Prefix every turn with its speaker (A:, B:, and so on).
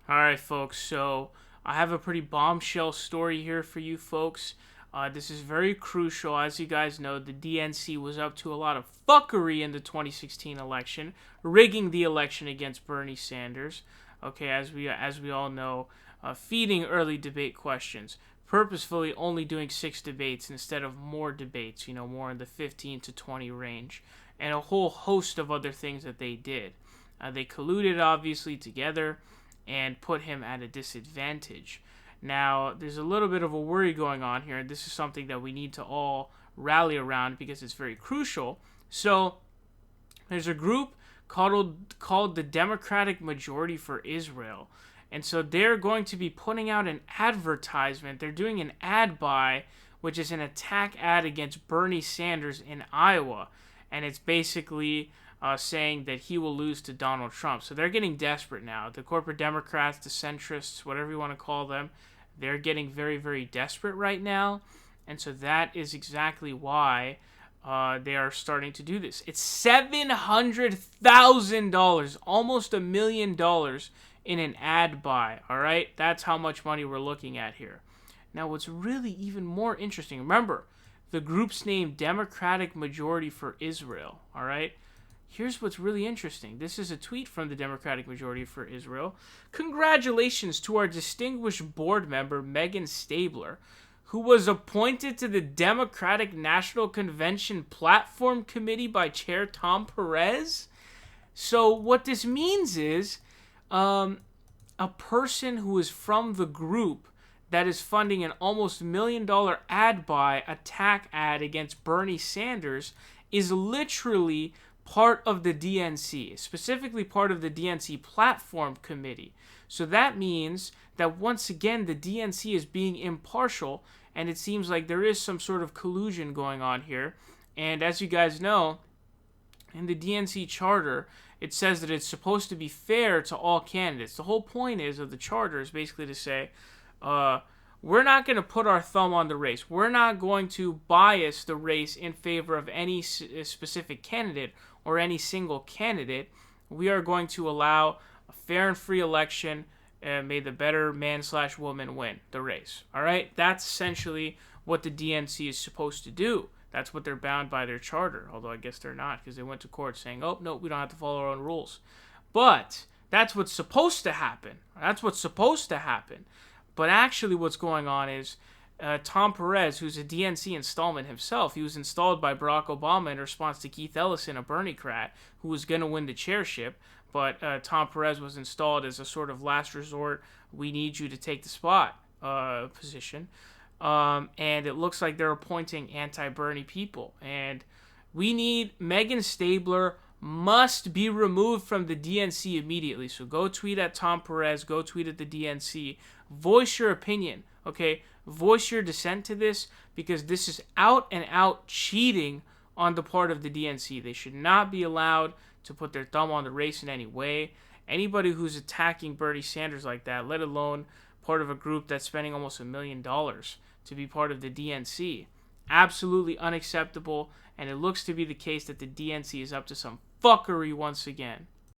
A: Alright, folks, so I have a pretty bombshell story here for you folks. This is very crucial. As you guys know, the DNC was up to a lot of fuckery in the 2016 election, rigging the election against Bernie Sanders. Okay, as we all know, feeding early debate questions, purposefully only doing 6 debates instead of more debates, more in the 15 to 20 range, and a whole host of other things that they did. They colluded, obviously, together and put him at a disadvantage. Now, there's a little bit of a worry going on here, and this is something that we need to all rally around because it's very crucial. So, there's a group called the Democratic Majority for Israel. And so they're going to be putting out an advertisement. They're doing an ad buy, which is an attack ad against Bernie Sanders in Iowa. And it's basically saying that he will lose to Donald Trump. So they're getting desperate now. The corporate Democrats, the centrists, whatever you want to call them, they're getting very, very desperate right now. And so that is exactly why they are starting to do this. It's $700,000, almost $1 million in an ad buy, all right? That's how much money we're looking at here. Now, what's really even more interesting, remember, the group's name Democratic Majority for Israel, all right? Here's what's really interesting. This is a tweet from the Democratic Majority for Israel. Congratulations to our distinguished board member, Megan Stabler, who was appointed to the Democratic National Convention Platform Committee by Chair Tom Perez. So what this means is a person who is from the group that is funding an almost $1 million ad buy attack ad against Bernie Sanders is literally part of the DNC, specifically part of the DNC Platform Committee. So that means that once again the DNC is being impartial, and it seems like there is some sort of collusion going on here. And as you guys know, in the DNC charter, it says that it's supposed to be fair to all candidates. The whole point of the charter is basically to say, we're not going to put our thumb on the race. We're not going to bias the race in favor of any specific candidate or any single candidate. We are going to allow a fair and free election, and may the better man/woman win the race. All right? That's essentially what the DNC is supposed to do. That's what they're bound by their charter, although I guess they're not, because they went to court saying, oh, no, we don't have to follow our own rules. But that's what's supposed to happen. That's what's supposed to happen. But actually what's going on is Tom Perez, who's a DNC installment himself, he was installed by Barack Obama in response to Keith Ellison, a Bernie-crat, who was going to win the chairship. But Tom Perez was installed as a sort of last resort, we need you to take the spot position. And it looks like they're appointing anti-Bernie people. And we need Megan Stabler must be removed from the DNC immediately. So go tweet at Tom Perez, go tweet at the DNC, voice your opinion, okay? Voice your dissent to this, because this is out and out cheating on the part of the DNC. They should not be allowed to put their thumb on the race in any way. Anybody who's attacking Bernie Sanders like that, let alone part of a group that's spending almost $1 million to be part of the DNC, absolutely unacceptable. And it looks to be the case that the DNC is up to some fuckery once again.